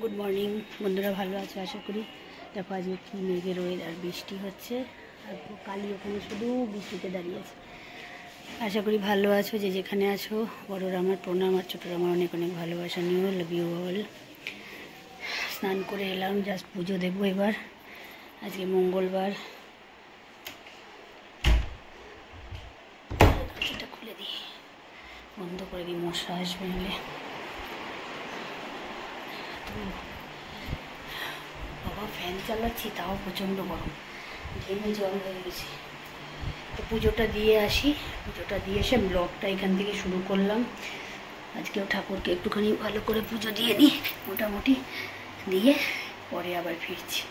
Good morning বন্ধুরা, ভালো আছো আশা করি। দেখো আজকে কি মেঘের ওয়েদার, বৃষ্টি হচ্ছে আর কালি ওখানে শুধু বৃষ্টিতে দাঁড়িয়েছে। আশা করি ভালো আছো, যে যেখানে আছো। বড়রা আমার প্রণাম আর ছোটরা আমার অনেক অনেক ভালোবাসা নিও। Love you all. স্নান করে এলাম, জাস্ট পুজো দেবো এবার। আজকে মঙ্গলবার। এটা খুলে দিই, বন্ধ করে দিই, মশা আসবে নাহলে। বাবা ফ্যান চালাচ্ছি তাও প্রচণ্ড গরম, ঘেমে জল হয়ে গেছে। তো পুজোটা দিয়ে আসি, পুজোটা দিয়ে এসে ব্লগটা এখান থেকে শুরু করলাম। আজকেও ঠাকুরকে একটুখানি ভালো করে পুজো দিয়ে দিই, মোটামুটি দিয়ে পরে আবার ফিরছি।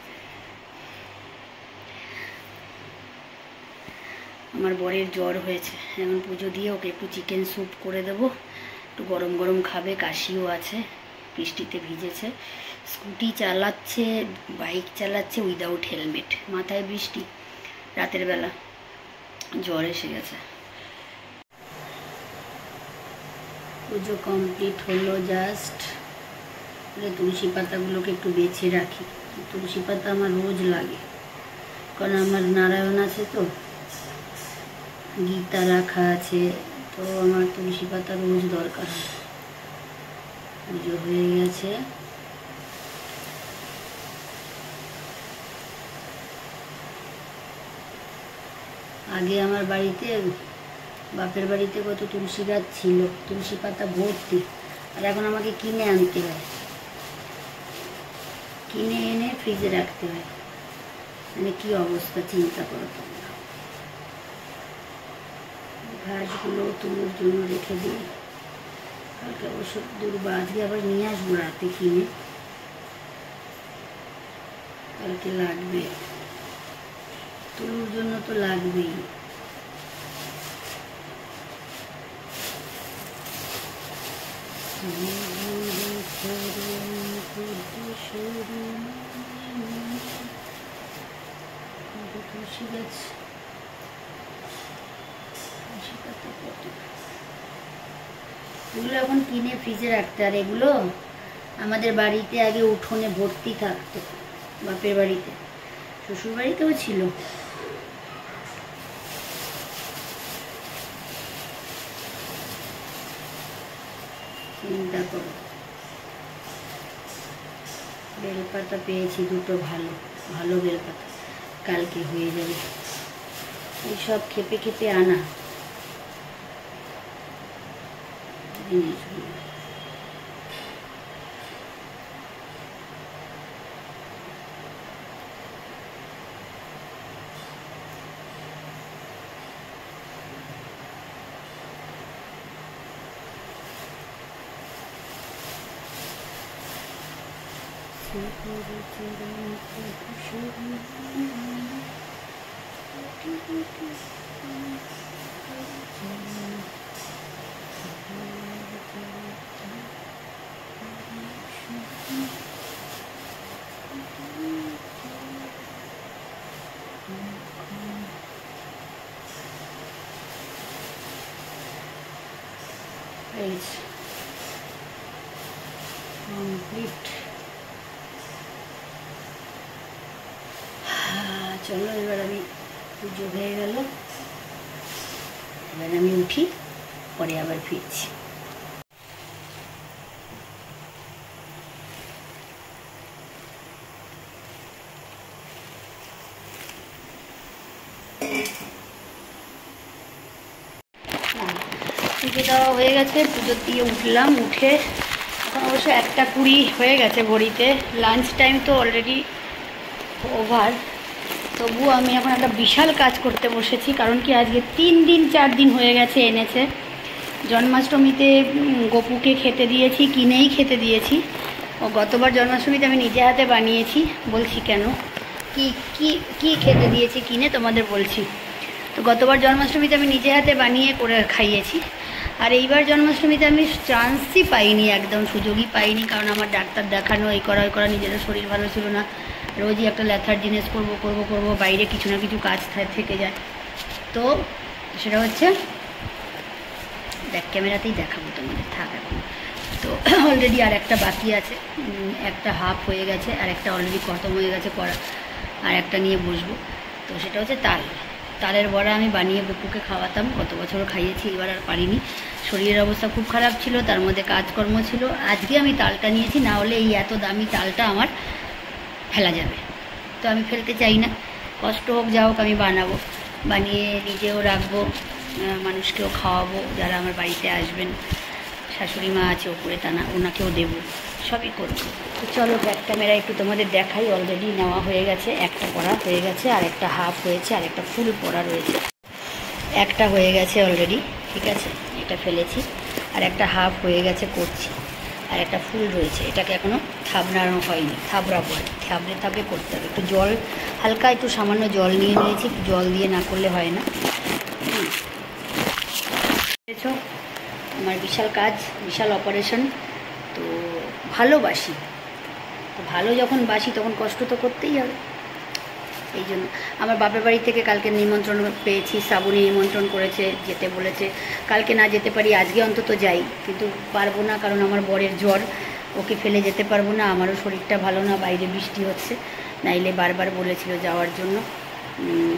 আমার বরের জ্বর হয়েছে, এখন পুজো দিয়ে ওকে একটু চিকেন স্যুপ করে দেবো, একটু গরম গরম খাবে। কাশিও আছে, বৃষ্টিতে ভিজেছে, স্কুটি চালাচ্ছে, বাইক চালাচ্ছে উইদাউট হেলমেট, মাথায় বৃষ্টি, রাতের বেলা জ্বর এসে গেছে। পুজো কমপ্লিট হলো, জাস্ট তুলসী পাতাগুলোকে একটু বেছে রাখি। তুলসী পাতা আমার রোজ লাগে, কারণ আমার নারায়ণ আছে, তো গীতা রাখা আছে, তো আমার তুলসী পাতা রোজ দরকার হয়। পুজো হয়ে গেছে, আগে আমার বাড়িতে, বাপের বাড়িতে কত তুলসী গাছ ছিল, তুলসী পাতা ভর্তি, আর এখন আমাকে কিনে আনতে হয়, কিনে এনে ফ্রিজে রাখতে হয়। মানে কি অবস্থা চিন্তা করো তোমরা। ঘাসগুলো তুলোর জন্য রেখে দিই, কালকে অবশ্য দুর্বা, আজকে আবার নিয়ে আসবো রাতে কিনে, কালকে লাগবে, তুলোর জন্য তো লাগবেই। তুলসী গাছ, এগুলো এখন কিনে ফ্রিজে রাখতে। আর এগুলো আমাদের বাড়িতে আগে উঠোনে ভর্তি থাকতো, বাপের বাড়িতে, শ্বশুর বাড়িতেও ছিল। চিন্তা করো, বেলপাতা পেয়েছি দুটো, ভালো ভালো বেলপাতা, কালকে হয়ে যাবে। এইসব খেপে খেপে আনা জিনিসগুলো। কমপ্লিট। চলো এবার আমি, পুজো হয়ে গেল, এবার আমি উঠি, পরে আবার ফিরছি। পুজো দেওয়া হয়ে গেছে, পুজো দিয়ে উঠলাম, উঠে এখন অবশ্য 1:20 হয়ে গেছে ঘড়িতে, লাঞ্চ টাইম তো অলরেডি ওভার। তবুও আমি এখন একটা বিশাল কাজ করতে বসেছি, কারণ কি আজকে 3 দিন 4 দিন হয়ে গেছে এনেছে। জন্মাষ্টমীতে গপুকে খেতে দিয়েছি, কিনেই খেতে দিয়েছি। ও গতবার জন্মাষ্টমীতে আমি নিজে হাতে বানিয়েছি, বলছি কেন, কি কি কি খেতে দিয়েছি কিনে তোমাদের বলছি। তো গতবার জন্মাষ্টমীতে আমি নিজে হাতে বানিয়ে করে খাইয়েছি, আর এইবার জন্মাষ্টমীতে আমি চান্সই পাইনি, একদম সুযোগই পাইনি, কারণ আমার ডাক্তার দেখানো, এই করা ওই করা, নিজেদের শরীর ভালো ছিল না, রোজই একটা ল্যাথার জিনিস করবো, বাইরে কিছু না কিছু কাজ থেকে যায়। তো সেটা হচ্ছে, ব্যাক ক্যামেরাতেই দেখাবো তোমাদের, থাক এখন। তো অলরেডি আর একটা বাকি আছে, একটা হাফ হয়ে গেছে, আর একটা অলরেডি খতম হয়ে গেছে করা, আর একটা নিয়ে বসবো। তো সেটা হচ্ছে তালের বড়া আমি বানিয়ে বুকুকে খাওয়াতাম, গত বছরও খাইয়েছি, এবার আর পারিনি, শরীরের অবস্থা খুব খারাপ ছিল, তার মধ্যে কাজকর্ম ছিল। আজকে আমি তালটা নিয়েছি, না হলে এই এত দামি তালটা আমার ফেলা যাবে, তো আমি ফেলতে চাই না। কষ্ট হোক যা হোক আমি বানাবো, বানিয়ে নিজেও রাখবো, মানুষকেও খাওয়াবো যারা আমার বাড়িতে আসবেন। শাশুড়ি মা আছে ওপরে, ওনাকেও দেবো, সবই করবো। তো চলো ব্যাক ক্যামেরা একটু তোমাদের দেখাই। অলরেডি নেওয়া হয়ে গেছে, একটা পড়া হয়ে গেছে, আর একটা হাফ হয়েছে, আর একটা ফুল পড়া রয়েছে। একটা হয়ে গেছে অলরেডি, ঠিক আছে, এটা ফেলেছি, আর একটা হাফ হয়ে গেছে করছি, আর একটা ফুল রয়েছে, এটাকে এখনও থাবড়ানো হয়নি, থাবড়াবো, থাবড়ে করতে হবে। একটু জল, হালকা একটু সামান্য জল নিয়ে নিয়েছি, জল দিয়ে না করলে হয় না। বুঝেছো, আমার বিশাল কাজ, বিশাল অপারেশন। তো ভালোবাসি, তো ভালো যখন বাসি তখন কষ্ট তো করতেই হবে। এই জন্য আমার বাপের বাড়ি থেকে কালকে নিমন্ত্রণ পেয়েছি, শ্রাবণী নিমন্ত্রণ করেছে, যেতে বলেছে। কালকে না যেতে পারি, আজকে অন্তত যাই, কিন্তু পারবো না, কারণ আমার বরের জ্বর, ওকে ফেলে যেতে পারবো না। আমারও শরীরটা ভালো না, বাইরে বৃষ্টি হচ্ছে, নাইলে বারবার বলেছিল যাওয়ার জন্য,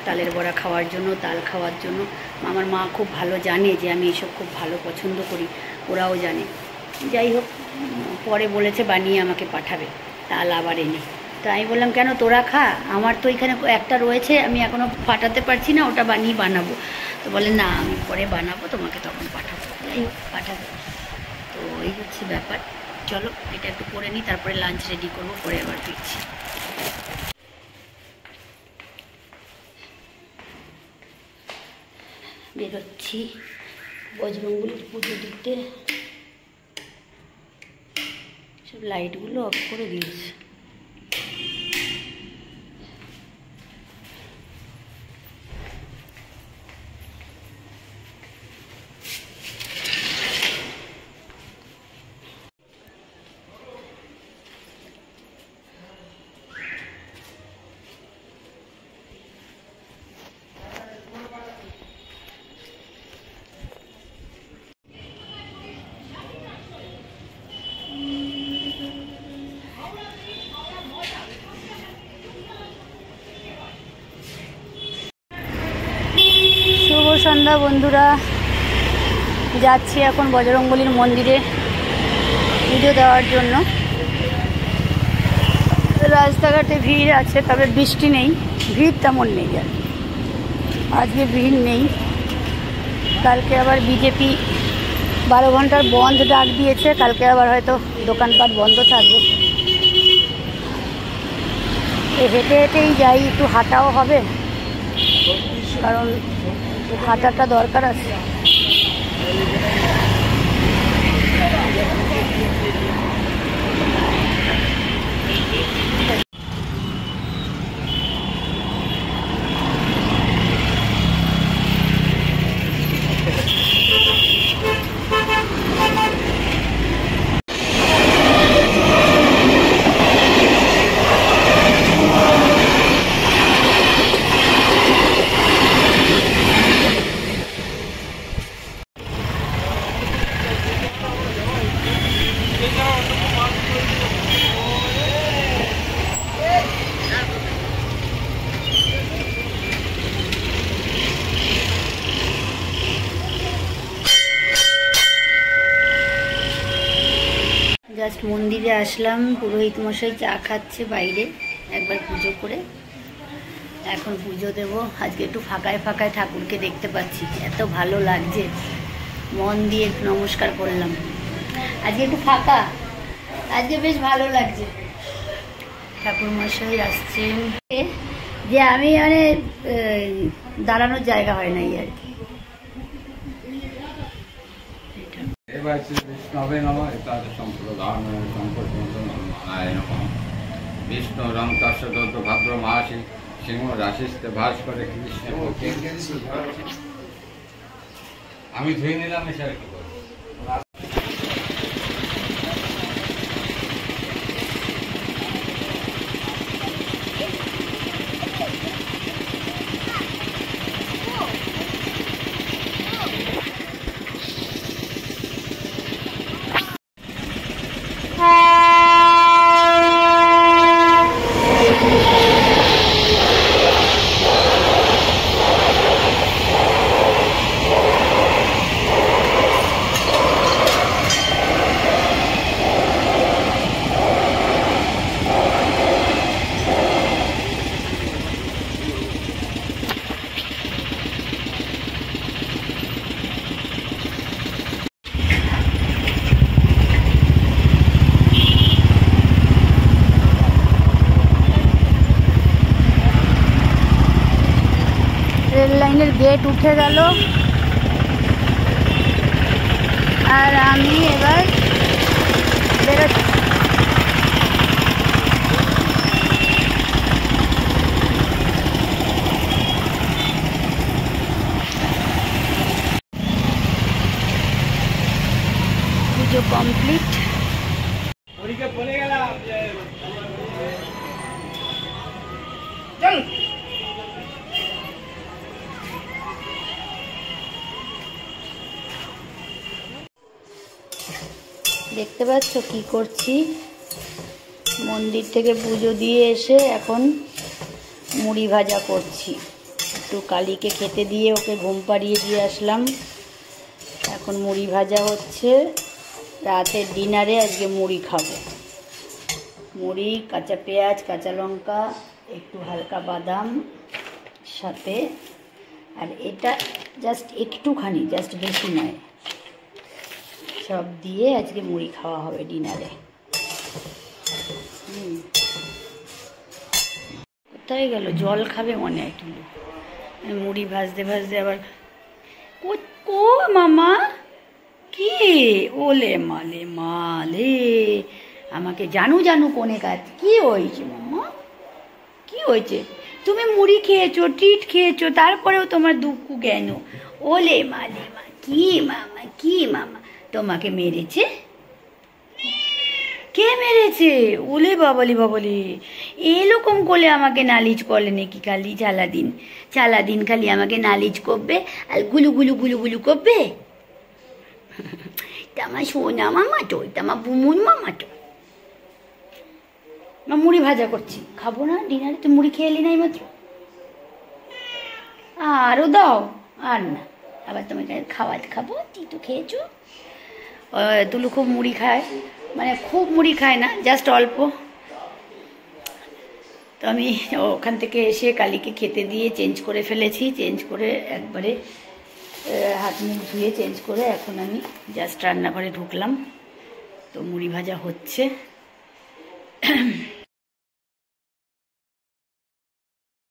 তালের বড়া খাওয়ার জন্য, তাল খাওয়ার জন্য। আমার মা খুব ভালো জানে যে আমি এসব খুব ভালো পছন্দ করি, ওরাও জানে। যাই হোক, পরে বলেছে বানিয়ে আমাকে পাঠাবে তাল আবার এনে। তো আমি বললাম কেন, তোরা খা, আমার তো এখানে একটা রয়েছে, আমি এখনও ফাটাতে পারছি না, ওটা বানাবো। তো বলে না, আমি পরে বানাবো, তোমাকে তখন পাঠাবো। যাই হোক, পাঠাবো। তো এই হচ্ছে ব্যাপার। চলো এটা একটু করে নিই, তারপরে লাঞ্চ রেডি করবো, পরে আবার ফিরছি। বেরোচ্ছি বজরংবলীর পুজো দিতে, সব লাইটগুলো অফ করে দিয়েছে। শুভ সন্ধ্যা বন্ধুরা, যাচ্ছি এখন বজরংবলীর মন্দিরে পুজো দেওয়ার জন্য। রাস্তাঘাটে ভিড় আছে, তবে বৃষ্টি নেই, ভিড় তেমন নেই, আর আজকে ভিড় নেই। কালকে আবার বিজেপি 12 ঘন্টার বন্ধ ডাক দিয়েছে, কালকে আবার হয়তো দোকানপাট বন্ধ থাকবে। হেঁটে হেঁটেই যাই, একটু হাঁটাও হবে, কারণ হাঁটাটা দরকার আছে। জাস্ট মন্দিরে আসলাম, পুরোহিত মশাই চা খাচ্ছে বাইরে, একবার পুজো করে এখন পুজো দেব। আজকে একটু ফাঁকায় ফাঁকায় ঠাকুরকে দেখতে পাচ্ছি, এত ভালো লাগছে, মন দিয়ে একটু নমস্কার করলাম। আজকে একটু ফাঁকা, আজকে বেশ ভালো লাগছে। ঠাকুর মশাই আসছেন, যে আমি মানে দাঁড়ানোর জায়গা হয় নাই আর কি। বিষ্ণু রং তস্য ভাদ্র মাসি সিংহ রাশিতে ভাস করে কৃষ্ণ। আমি ধুয়ে নিলাম স্যার। প্লেট উঠে গেল, আর আমি এবার বেরোচ্ছি। পুজো কমপ্লিট। চল দেখতে পাচ্ছ কি করছি, মন্দির থেকে পুজো দিয়ে এসে এখন মুড়ি ভাজা করছি। একটু কালীকে খেতে দিয়ে ওকে ঘুম পাড়িয়ে দিয়ে আসলাম, এখন মুড়ি ভাজা হচ্ছে। রাতের ডিনারে আজকে মুড়ি খাবো, মুড়ি, কাঁচা পেঁয়াজ, কাঁচা লঙ্কা, একটু হালকা বাদাম সাথে, আর এটা জাস্ট একটুখানি, জাস্ট বেশি নয়, সব দিয়ে আজকে মুড়ি খাওয়া হবে ডিনারে। কোথায় গেল? জল খাবে মনে হয় একটু। মুড়ি ভাজতে ভাজতে আবার ও মামা কি, ওলে মালে মালে, আমাকে জানু জানু কোনে কাজ। কি হয়েছে মামা, কি হয়েছে? তুমি মুড়ি খেয়েছো, ট্রিট খেয়েছো, তারপরেও তোমার দুঃখ কেন? ওলে মালে মা, কি মামা, কি মামা তোমাকে মেরেছে? কে মেরেছে? ওলে বাবালি বাবালি, এরকম করলে আমাকে নালিশ করলে নাকি? খালি সারাদিন খালি আমাকে নালিশ করবে আর গুলু গুলু গুলু গুলু করবে। আমার সোনা মামা তো, আমার বুমুন মামা তো। মুড়ি ভাজা করছি, খাবো না ডিনারে? তুই মুড়ি খেয়ে এলি নাই মাত্র, আরও দাও। আর না, আবার তোমাকে খাবো। তুই তো খেয়েছো। তুলু খুব মুড়ি খায়, মানে খুব মুড়ি খায় না, জাস্ট অল্প। তো আমি ওখান থেকে এসে কালীকে খেতে দিয়ে চেঞ্জ করে ফেলেছি, চেঞ্জ করে একবারে হাত মুখ ধুয়ে চেঞ্জ করে এখন আমি জাস্ট রান্নাঘরে ঢুকলাম। তো মুড়ি ভাজা হচ্ছে।